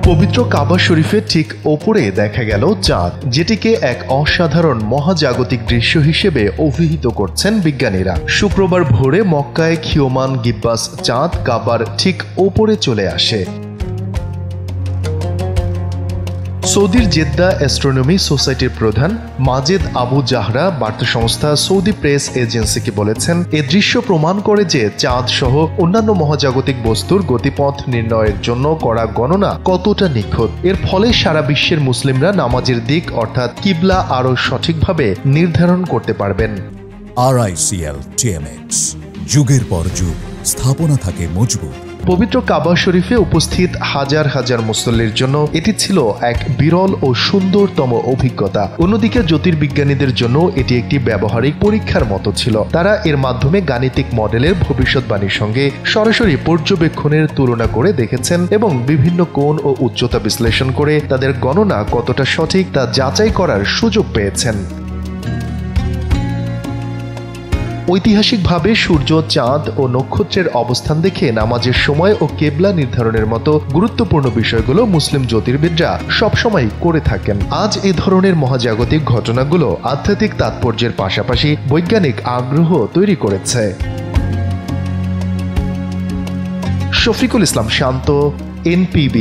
পবিত্র কাবা শরীফের ঠিক ওপরে দেখা গেল চাঁদ, যেটিকে এক অসাধারণ মহাজাগতিক দৃশ্য হিসেবে অভিহিত করছেন বিজ্ঞানীরা। শুক্রবার ভোরে মক্কায় ক্ষীয়মান গিব্বাস চাঁদ কাবার ঠিক ওপরে চলে আসে। সৌদির জেদ্দা অ্যাস্ট্রোনমি সোসাইটির প্রধান মাজেদ আবু জাহরা বার্তা সংস্থা সৌদি প্রেস এজেন্সিকে বলেছেন, এ দৃশ্য প্রমাণ করে যে চাঁদ সহ অন্যান্য মহাজাগতিক বস্তুর গতিপথ নির্ণয়ের জন্য করা গণনা কতটা নিখুঁত। এর ফলে সারা বিশ্বের মুসলিমরা নামাজের দিক অর্থাৎ কিবলা আরও সঠিকভাবে নির্ধারণ করতে পারবেন। RICL TMX, যুগের পর যুগ স্থাপনা থাকে মজবুত। পবিত্র কাবা শরীফে উপস্থিত হাজার হাজার মুসল্লির জন্য এটি ছিল এক বিরল ও সুন্দরতম অভিজ্ঞতা। অন্যদিকে জ্যোতির্বিজ্ঞানীদের জন্য এটি একটি ব্যবহারিক পরীক্ষার মতো ছিল। তারা এর মাধ্যমে গাণিতিক মডেলের ভবিষ্যৎবাণীর সঙ্গে সরাসরি পর্যবেক্ষণের তুলনা করে দেখেছেন এবং বিভিন্ন কোণ ও উচ্চতা বিশ্লেষণ করে তাদের গণনা কতটা সঠিক তা যাচাই করার সুযোগ পেয়েছেন। ঐতিহাসিকভাবে সূর্য, চাঁদ ও নক্ষত্রের অবস্থান দেখে নামাজের সময় ও কেবলা নির্ধারণের মতো গুরুত্বপূর্ণ বিষয়গুলো মুসলিম জ্যোতির্বিদরা সবসময় করে থাকেন। আজ এ ধরনের মহাজাগতিক ঘটনাগুলো আধ্যাত্মিক তাৎপর্যের পাশাপাশি বৈজ্ঞানিক আগ্রহ তৈরি করেছে। শফিকুল ইসলাম শান্ত, NPB।